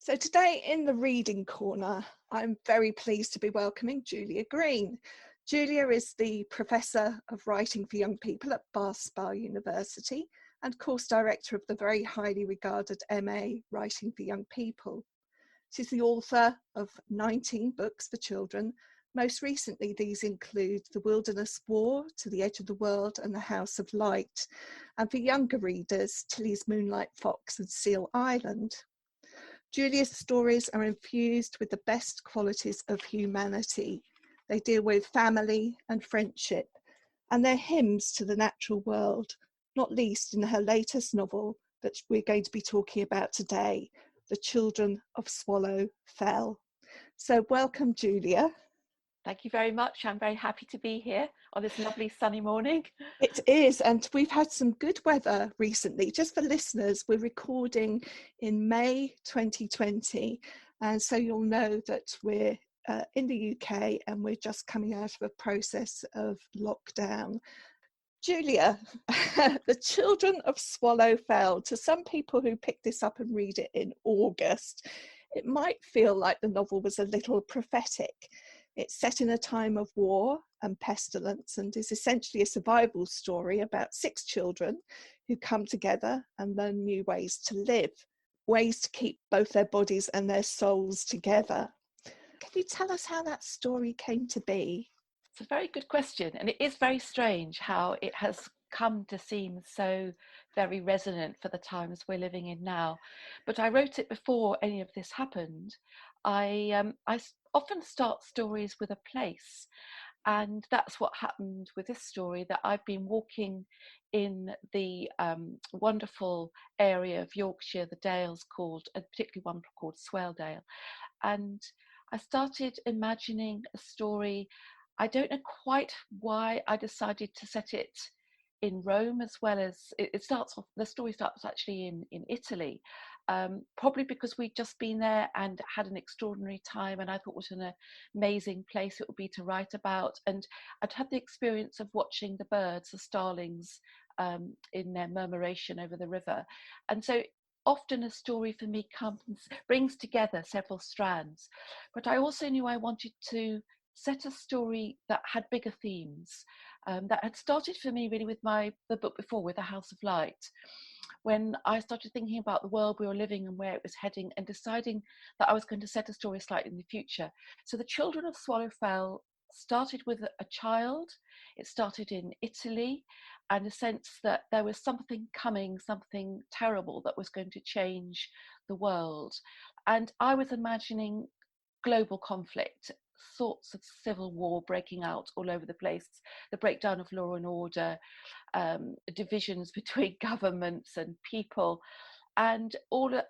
So today in the reading corner, I'm very pleased to be welcoming Julia Green. Julia is the Professor of Writing for Young People at Bath Spa University and course director of the very highly regarded MA Writing for Young People. She's the author of 19 books for children. Most recently, these include The Wilderness War, To the Edge of the World and The House of Light. And for younger readers, Tilly's Moonlight Fox and Seal Island. Julia's stories are infused with the best qualities of humanity. They deal with family and friendship, and they're hymns to the natural world, not least in her latest novel that we're going to be talking about today, The Children of Swallow Fell. So welcome, Julia. Thank you very much. I'm very happy to be here on this lovely sunny morning. It is, and we've had some good weather recently. Just for listeners, we're recording in May 2020, and so you'll know that we're in the UK and we're just coming out of a process of lockdown. Julia, The Children of Swallow Fell. To some people who pick this up and read it in August, it might feel like the novel was a little prophetic. It's set in a time of war and pestilence and is essentially a survival story about 6 children who come together and learn new ways to live, ways to keep both their bodies and their souls together. Can you tell us how that story came to be? It's a very good question, and it is very strange how it has come to seem so very resonant for the times we're living in now. But I wrote it before any of this happened. I often start stories with a place, and that's what happened with this story, that I've been walking in the wonderful area of Yorkshire, the Dales, called, particularly one called Swaledale, and I started imagining a story. I don't know quite why I decided to set it in Rome, as well as it starts off, the story starts actually in Italy, probably because we'd just been there and had an extraordinary time, and I thought what an amazing place it would be to write about. And I'd had the experience of watching the birds, the starlings, in their murmuration over the river. And so often a story for me brings together several strands, but I also knew I wanted to set a story that had bigger themes, that had started for me really with the book before, with The House of Light, when I started thinking about the world we were living and where it was heading, and deciding that I was going to set a story slightly in the future. So The Children of Swallow Fell started with a child. It started in Italy, and a sense that there was something coming, something terrible that was going to change the world. And I was imagining global conflict, sorts of civil war breaking out all over the place, the breakdown of law and order, divisions between governments and people, and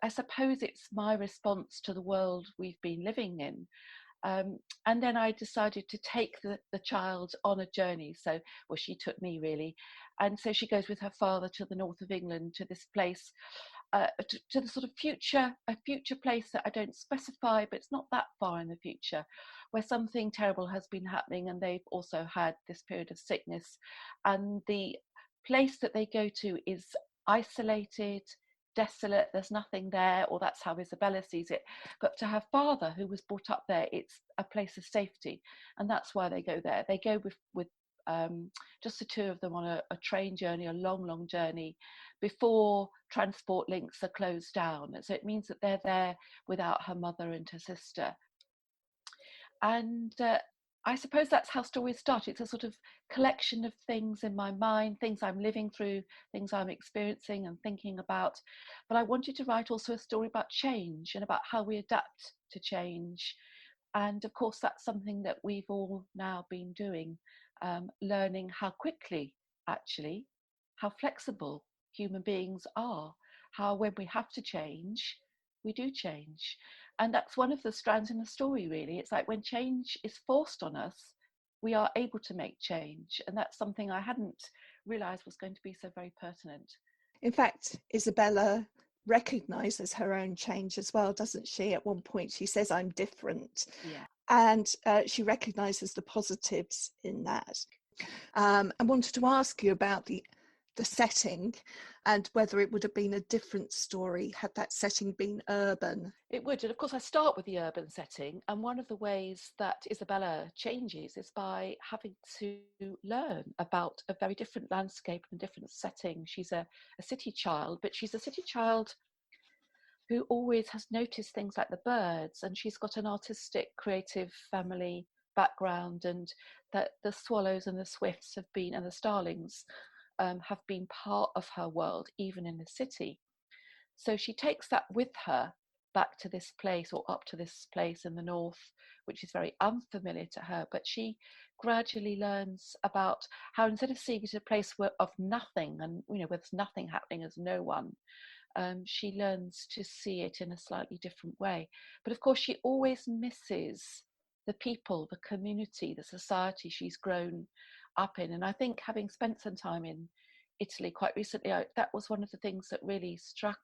I suppose it's my response to the world we've been living in. And then I decided to take the child on a journey. Well, she took me really. And so she goes with her father to the north of England, to this place, to the sort of a future place that I don't specify, but it's not that far in the future, where something terrible has been happening, and they've also had this period of sickness. And the place that they go to is isolated, desolate, there's nothing there, or that's how Isabella sees it. But to her father, who was brought up there, it's a place of safety, and that's why they go there. They go with just the two of them on a train journey, a long journey, before transport links are closed down. So it means that they're there without her mother and her sister. And I suppose that's how stories start. It's a sort of collection of things in my mind, things I'm living through, things I'm experiencing and thinking about. But I wanted to write also a story about change and about how we adapt to change. And of course, that's something that we've all now been doing, learning how quickly, actually, how flexible human beings are, how when we have to change, we do change. And that's one of the strands in the story, really. It's like when change is forced on us, we are able to make change. And that's something I hadn't realised was going to be so very pertinent. In fact, Isabella recognises her own change as well, doesn't she? At one point she says, I'm different. Yeah. And she recognises the positives in that. I wanted to ask you about the the setting, and whether it would have been a different story had that setting been urban. It would, and of course I start with the urban setting, and one of the ways that Isabella changes is by having to learn about a very different landscape and different setting. She's a city child, but she's a city child who always has noticed things like the birds, and she's got an artistic, creative family background, and that the swallows and the swifts have been, and the starlings have been part of her world, even in the city. So she takes that with her back to this place, or up to this place in the north, which is very unfamiliar to her. But she gradually learns about how, instead of seeing it as a place of nothing, and where there's nothing happening, as no one, she learns to see it in a slightly different way. But of course, she always misses the people, the community, the society she's grown up in. And I think, having spent some time in Italy quite recently, that was one of the things that really struck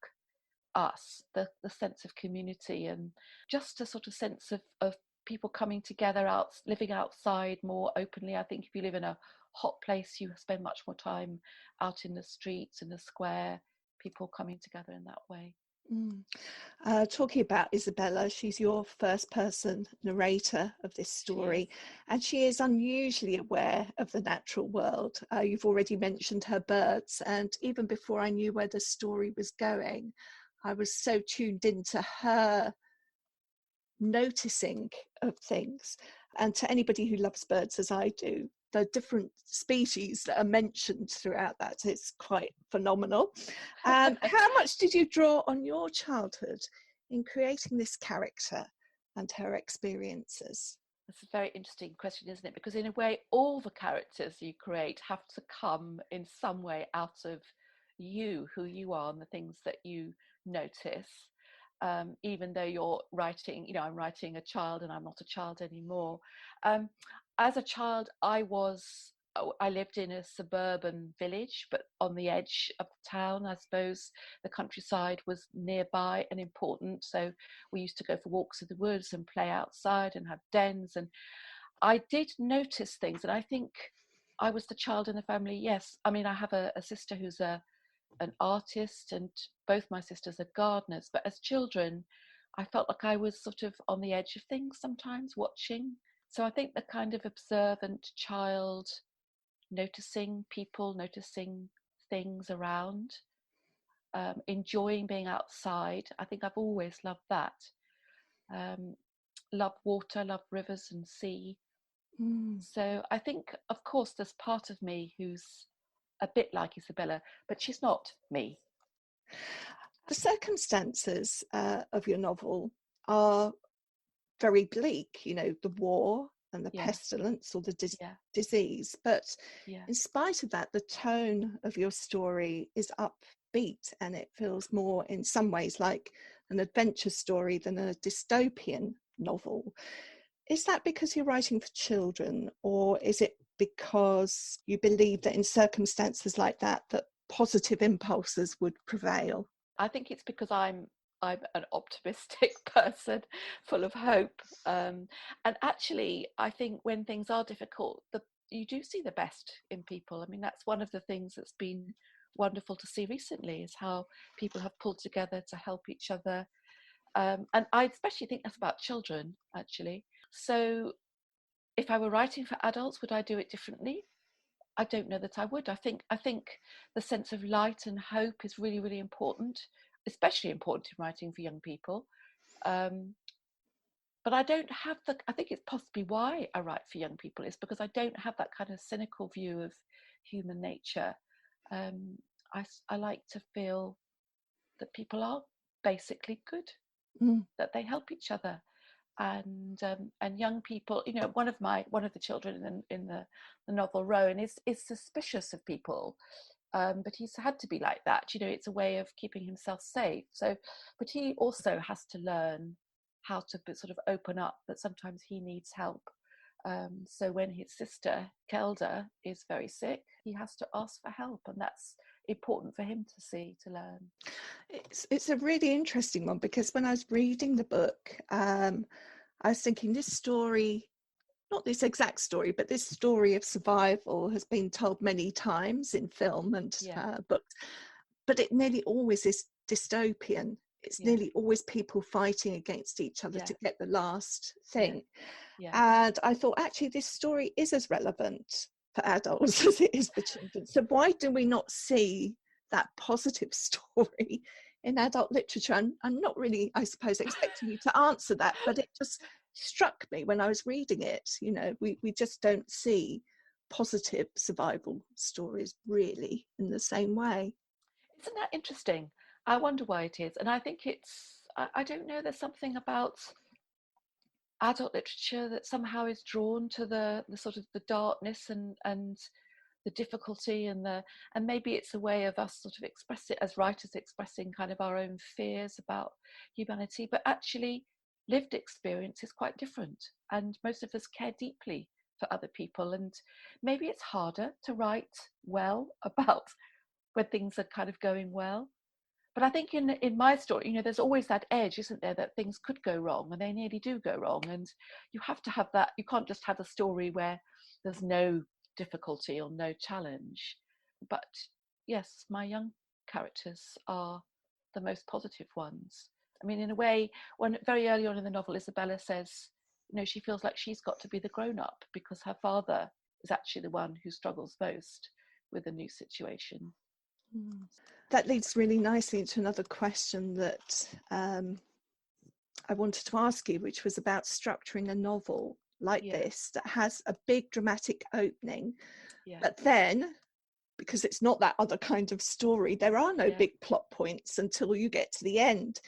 us, the sense of community, and just a sort of sense of people coming together, living outside more openly. I think if you live in a hot place, you spend much more time out in the streets, in the square, people coming together in that way. Talking about Isabella, she's your first person narrator of this story, and she is unusually aware of the natural world. You've already mentioned her birds, and even before I knew where the story was going, I was so tuned into her noticing of things. And to anybody who loves birds as I do, the different species that are mentioned throughout that is quite phenomenal. How much did you draw on your childhood in creating this character and her experiences? That's a very interesting question, isn't it? Because in a way, all the characters you create have to come in some way out of you, who you are, and the things that you notice. Even though you're writing, I'm writing a child, and I'm not a child anymore. As a child, I lived in a suburban village, but on the edge of the town. I suppose the countryside was nearby and important. So we used to go for walks in the woods and play outside and have dens. And I did notice things. And I think I was the child in the family. Yes. I mean, I have a sister who's an artist, and both my sisters are gardeners. But as children, I felt like I was sort of on the edge of things sometimes, watching. So I think the kind of observant child, noticing people, noticing things around, enjoying being outside. I think I've always loved that. Love water, love rivers and sea. So I think, of course, there's part of me who's a bit like Isabella, but she's not me. The circumstances of your novel are very bleak, the war and the pestilence, or the disease. But in spite of that, the tone of your story is upbeat, and it feels more, in some ways, like an adventure story than a dystopian novel. Is that because you're writing for children, or is it because you believe that in circumstances like that positive impulses would prevail? I think it's because I'm an optimistic person, full of hope. And actually, I think when things are difficult, you do see the best in people. I mean, that's one of the things that's been wonderful to see recently, is how people have pulled together to help each other. And I especially think that's about children, actually. So if I were writing for adults, would I do it differently? I don't know that I would. I think the sense of light and hope is really, really important, especially important in writing for young people. But I don't have I think it's possibly why I write for young people, is because I don't have that kind of cynical view of human nature. I like to feel that people are basically good, that they help each other. And young people, one of the children in the novel, Rowan, is suspicious of people, but he's had to be like that. It's a way of keeping himself safe. So, but he also has to learn how to sort of open up that sometimes he needs help. So when his sister Kelda is very sick, he has to ask for help, and that's important for him to learn. It's a really interesting one, because when I was reading the book, I was thinking, this story not this exact story, but this story of survival has been told many times in film and books, but it nearly always is dystopian. It's nearly always people fighting against each other to get the last thing. And I thought, actually, this story is as relevant for adults as it is for children. So why do we not see that positive story in adult literature? I'm not really, I suppose, expecting you to answer that, but it just struck me when I was reading it. You know, we just don't see positive survival stories really in the same way. Isn't that interesting? I wonder why it is. And I think I don't know, there's something about adult literature that somehow is drawn to the sort of the darkness and the difficulty and maybe it's a way of us sort of express it as writers, expressing kind of our own fears about humanity, but actually lived experience is quite different, and most of us care deeply for other people, and maybe it's harder to write well about when things are kind of going well. But I think in my story, you know, there's always that edge, isn't there, that things could go wrong, and they nearly do go wrong. And you have to have that. You can't just have a story where there's no difficulty or no challenge. But yes, my young characters are the most positive ones. I mean, in a way, when very early on in the novel, Isabella says, you know, she feels like she's got to be the grown-up because her father is actually the one who struggles most with a new situation. That leads really nicely into another question that I wanted to ask you, which was about structuring a novel like this that has a big dramatic opening, but then, because it's not that other kind of story, there are no big plot points until you get to the end,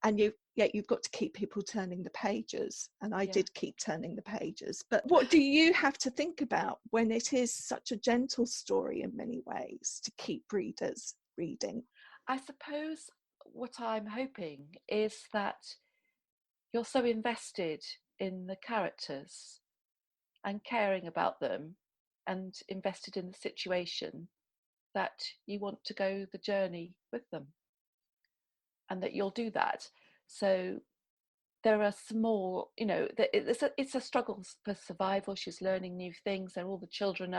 and you've got to keep people turning the pages, and I did keep turning the pages. But what do you have to think about when it is such a gentle story in many ways to keep readers reading? I suppose what I'm hoping is that you're so invested in the characters and caring about them and invested in the situation that you want to go the journey with them, and that you'll do that. So there are small, you know, it's a struggle for survival. She's learning new things, and all the children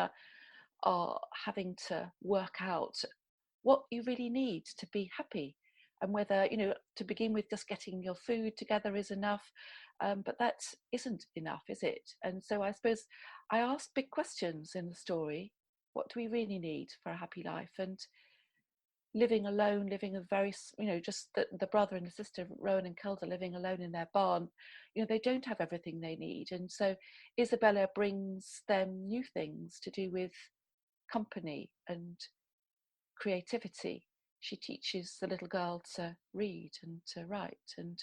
are having to work out what you really need to be happy, and whether, you know, to begin with, just getting your food together is enough, but that isn't enough, is it? And so I suppose I ask big questions in the story. What do we really need for a happy life? And living alone, living a very, you know, just the brother and the sister, Rowan and Kelda, living alone in their barn, you know, they don't have everything they need. And so Isabella brings them new things to do with company and creativity. She teaches the little girl to read and to write. And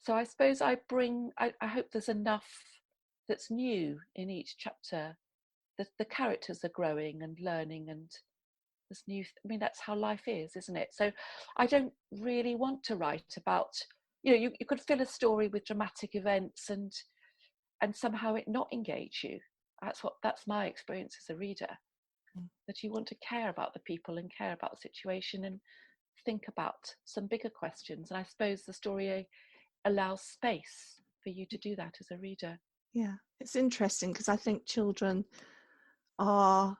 so I suppose I hope there's enough that's new in each chapter. The characters are growing and learning, and there's new, I mean, that's how life is, isn't it? So I don't really want to write about, you know, you could fill a story with dramatic events and somehow it not engage you. That's my experience as a reader, that you want to care about the people and care about the situation and think about some bigger questions. And I suppose the story allows space for you to do that as a reader. Yeah, it's interesting because I think children are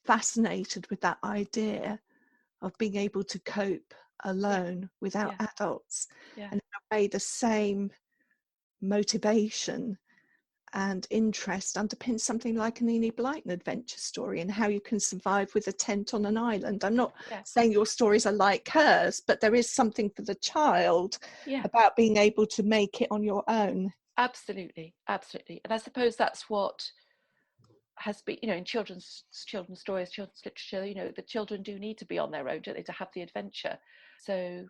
fascinated with that idea of being able to cope alone without adults, and in a way the same motivation and interest underpins something like an Enid Blyton adventure story and how you can survive with a tent on an island. I'm not saying your stories are like hers, but there is something for the child about being able to make it on your own. Absolutely. And I suppose that's what has been, you know, in children's stories, children's literature, you know, the children do need to be on their own, don't they, to have the adventure. So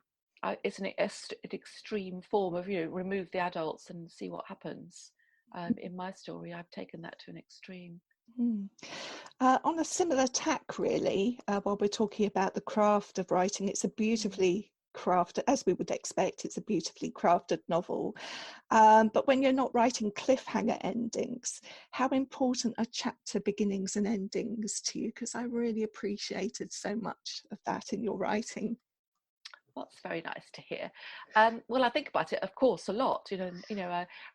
isn't it an extreme form of, you know, remove the adults and see what happens? In my story, I've taken that to an extreme. On a similar tack, really, while we're talking about the craft of writing, it's a beautifully crafted, as we would expect, it's a beautifully crafted novel. But when you're not writing cliffhanger endings, how important are chapter beginnings and endings to you? Because I really appreciated so much of that in your writing. That's very nice to hear. Well, I think about it, of course, a lot.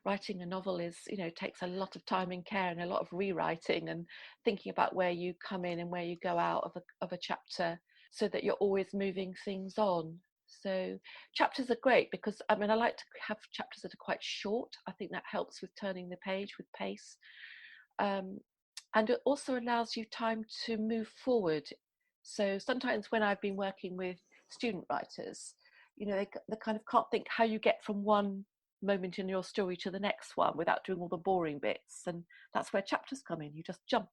Writing a novel is, takes a lot of time and care and a lot of rewriting and thinking about where you come in and where you go out of a chapter, so that you're always moving things on. So chapters are great because, I mean, I like to have chapters that are quite short. I think that helps with turning the page with pace. Um, and it also allows you time to move forward. So sometimes when I've been working with student writers, they kind of can't think how you get from one moment in your story to the next one without doing all the boring bits. And that's where chapters come in. You just jump.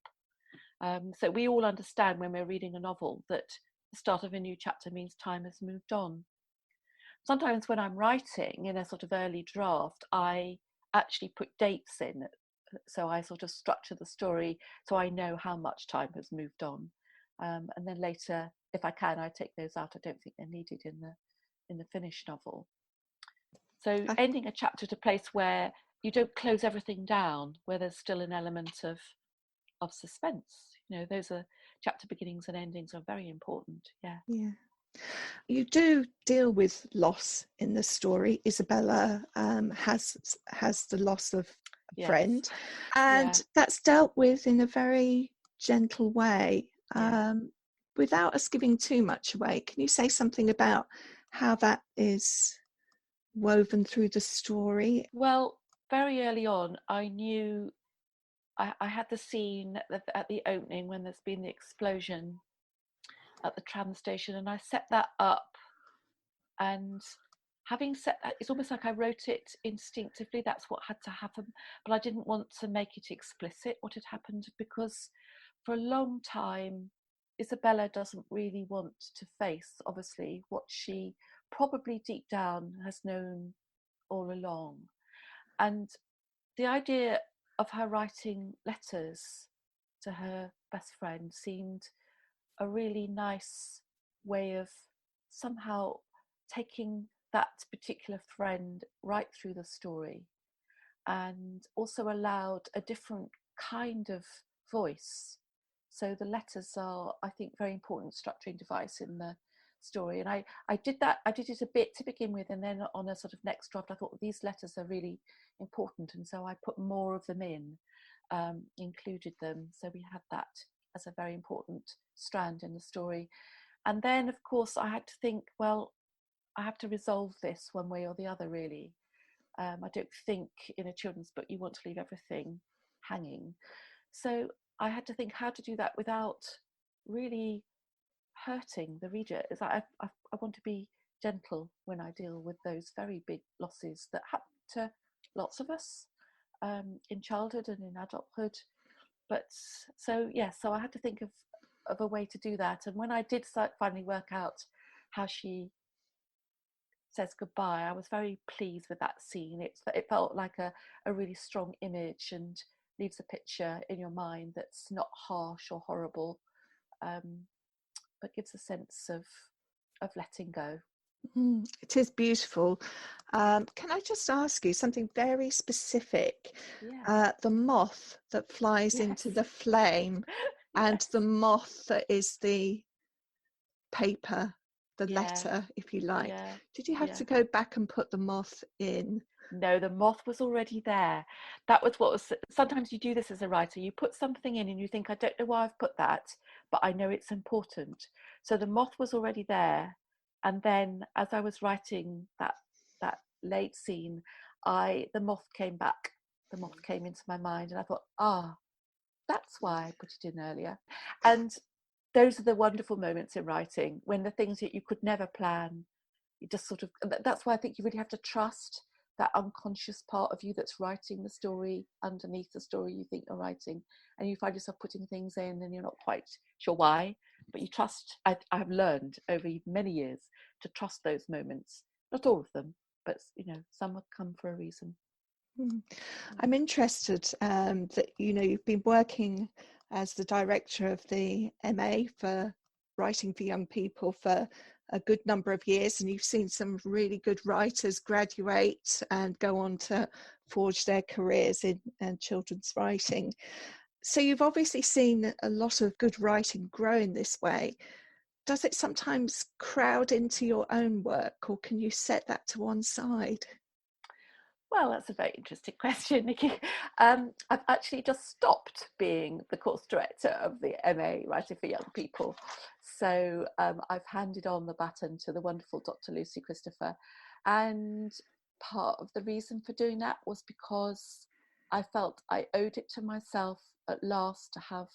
So we all understand when we're reading a novel that the start of a new chapter means time has moved on. Sometimes when I'm writing in a sort of early draft, I actually put dates in. So I sort of structure the story so I know how much time has moved on. And then later, if I can, I take those out. I don't think they're needed in the finished novel. So ending a chapter at a place where you don't close everything down, where there's still an element of suspense. Those are chapter beginnings and endings are very important. Yeah. You do deal with loss in the story. Isabella has the loss of a friend, and that's dealt with in a very gentle way, without us giving too much away. Can you say something about how that is woven through the story? Well, very early on, I knew I had the scene at the opening when there's been the explosion at the tram station, and I set that up. And having set that, it's almost like I wrote it instinctively. That's what had to happen, but I didn't want to make it explicit what had happened, because for a long time Isabella doesn't really want to face, obviously, what she probably deep down has known all along. And the idea of her writing letters to her best friend seemed a really nice way of somehow taking that particular friend right through the story, and also allowed a different kind of voice. So the letters are, I think, very important structuring device in the story. And I did it a bit to begin with, and then on a sort of next draft I thought, well, these letters are really important, and so I put more of them in, included them, so we had that as a very important strand in the story. And then of course I had to think, well, I have to resolve this one way or the other, really. I don't think in a children's book you want to leave everything hanging. So I had to think how to do that without really hurting the reader. Is I want to be gentle when I deal with those very big losses that happen to lots of us in childhood and in adulthood. But so I had to think of a way to do that. And when I did finally work out how she says goodbye, I was very pleased with that scene. It felt like a really strong image and leaves a picture in your mind that's not harsh or horrible, but gives a sense of letting go. It is beautiful. Can I just ask you something very specific? The moth that flies into the flame and the moth that is the paper, the letter, if you like. Did you have to go back and put the moth in? No, the moth was already there. That was what was, sometimes you do this as a writer, you put something in and you think, I don't know why I've put that, but I know it's important. So the moth was already there. And then as I was writing that late scene, the moth came back. The moth came into my mind, and I thought, that's why I put it in earlier. And those are the wonderful moments in writing, when the things that you could never plan, you just sort of, that's why I think you really have to trust that unconscious part of you that's writing the story underneath the story you think you're writing, and you find yourself putting things in and you're not quite sure why, but you trust. I have learned over many years to trust those moments. Not all of them, but some have come for a reason. I'm interested that you've been working as the director of the MA for writing for young people for a good number of years, and you've seen some really good writers graduate and go on to forge their careers in children's writing. So you've obviously seen a lot of good writing grow in this way. does it sometimes crowd into your own work, or can you set that to one side? Well, that's a very interesting question, Nikki. I've actually just stopped being the course director of the MA Writing for Young People. So I've handed on the baton to the wonderful Dr. Lucy Christopher. And part of the reason for doing that was because I felt I owed it to myself at last to have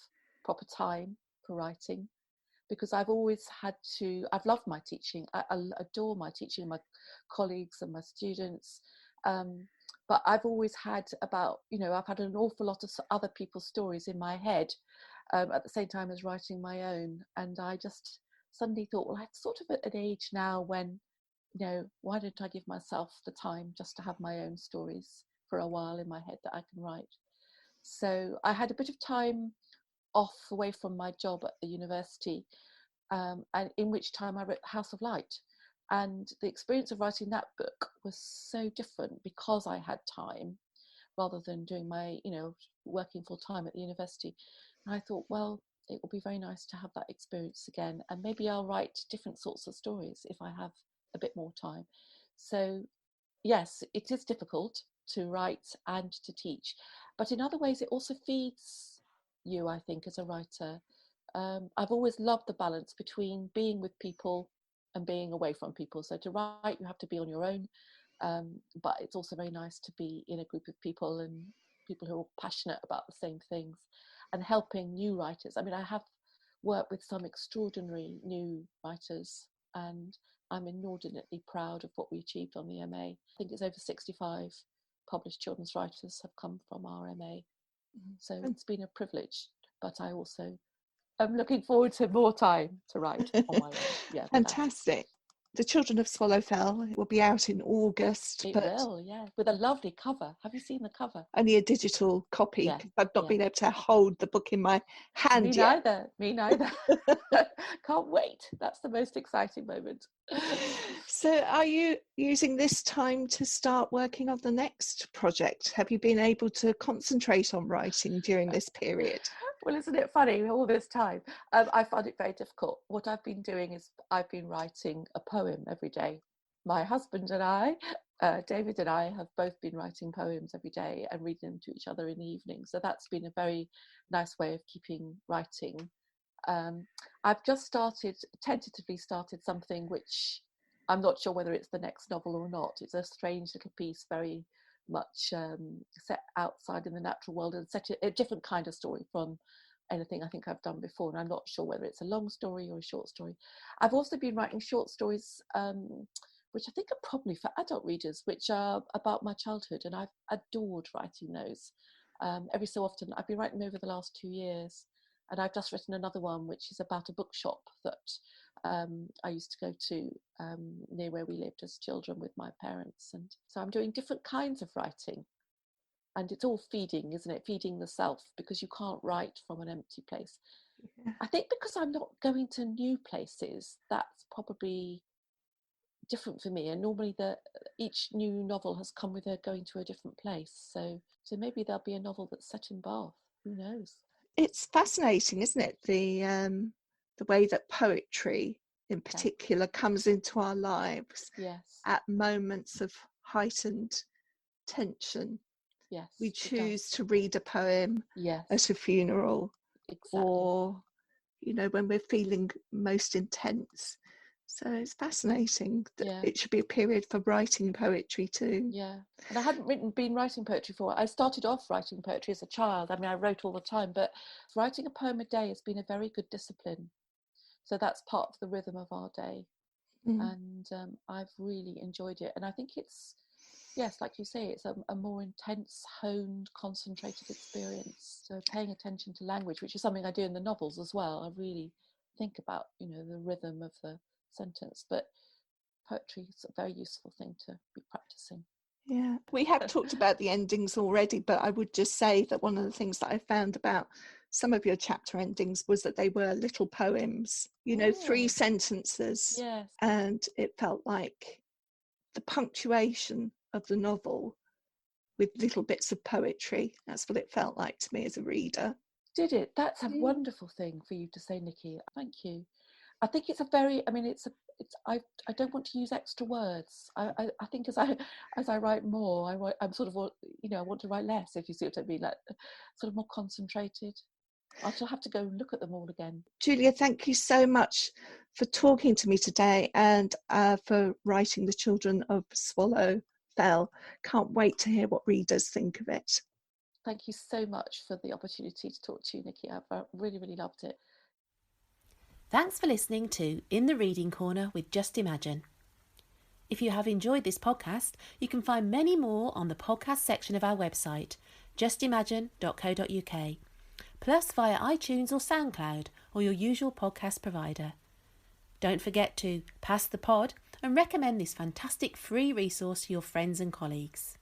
proper time for writing. Because I've always I've loved my teaching. I adore my teaching, my colleagues and my students. But I've always had I've had an awful lot of other people's stories in my head at the same time as writing my own. And I just suddenly thought, well, I'm sort of at an age now when, why don't I give myself the time just to have my own stories for a while in my head that I can write? So I had a bit of time off away from my job at the university, and in which time I wrote House of Light. And the experience of writing that book was so different because I had time rather than doing my, working full time at the university. And I thought, well, it will be very nice to have that experience again. And maybe I'll write different sorts of stories if I have a bit more time. So, yes, it is difficult to write and to teach. But in other ways, it also feeds you, I think, as a writer. I've always loved the balance between being with people and being away from people. So to write, you have to be on your own, but it's also very nice to be in a group of people and people who are passionate about the same things and helping new writers. I mean, I have worked with some extraordinary new writers, and I'm inordinately proud of what we achieved on the MA. I think it's over 65 published children's writers have come from our MA. So it's been a privilege, but I also I'm looking forward to more time to write on my own. Yeah, Fantastic. The Children of Swallowfell will be out in August. It but will, yeah, with a lovely cover. Have you seen the cover? only a digital copy. Yeah, I've not been able to hold the book in my hand me yet. neither. Me neither. Can't wait. That's the most exciting moment. So are you using this time to start working on the next project? Have you been able to concentrate on writing during this period? Well, isn't it funny all this time? I found it very difficult. What I've been doing is I've been writing a poem every day. My husband and I, David and I, have both been writing poems every day and reading them to each other in the evening. So that's been a very nice way of keeping writing. I've just tentatively started something which I'm not sure whether it's the next novel or not. It's a strange little piece, very much set outside in the natural world and set a different kind of story from anything I think I've done before. And I'm not sure whether it's a long story or a short story. I've also been writing short stories, which I think are probably for adult readers, which are about my childhood. And I've adored writing those. Every so often, I've been writing over the last 2 years. And I've just written another one, which is about a bookshop that I used to go to near where we lived as children with my parents. And so I'm doing different kinds of writing. And it's all feeding, isn't it? Feeding the self, because you can't write from an empty place. Yeah. I think because I'm not going to new places, that's probably different for me. And normally each new novel has come with her going to a different place. So maybe there'll be a novel that's set in Bath. Who knows? It's fascinating, isn't it? The way that poetry in particular comes into our lives at moments of heightened tension. Yes, we choose to read a poem at a funeral, or when we're feeling most intense. So it's fascinating that it should be a period for writing poetry too. Yeah, and I hadn't been writing poetry before. I started off writing poetry as a child. I mean, I wrote all the time, but writing a poem a day has been a very good discipline. So that's part of the rhythm of our day. And I've really enjoyed it. And I think it's, yes, like you say, it's a more intense, honed, concentrated experience. So paying attention to language, which is something I do in the novels as well. I really think about, the rhythm of the sentence. But poetry is a very useful thing to be practicing. Yeah, we have talked about the endings already, but I would just say that one of the things that I found about some of your chapter endings was that they were little poems, 3 sentences. Yes. And it felt like the punctuation of the novel with little bits of poetry. That's what it felt like to me as a reader. Did it? That's a wonderful thing for you to say, Nikki. Thank you. I think it's a very, I mean, I don't want to use extra words. I think as I write more, I'm sort of, I want to write less, if you see what I mean, like sort of more concentrated. I'll still have to go and look at them all again. Julia, thank you so much for talking to me today and for writing The Children of Swallow Fell. Can't wait to hear what readers think of it. Thank you so much for the opportunity to talk to you, Nikki. I've really, really loved it. Thanks for listening to In the Reading Corner with Just Imagine. If you have enjoyed this podcast, you can find many more on the podcast section of our website, justimagine.co.uk, plus via iTunes or SoundCloud or your usual podcast provider. Don't forget to pass the pod and recommend this fantastic free resource to your friends and colleagues.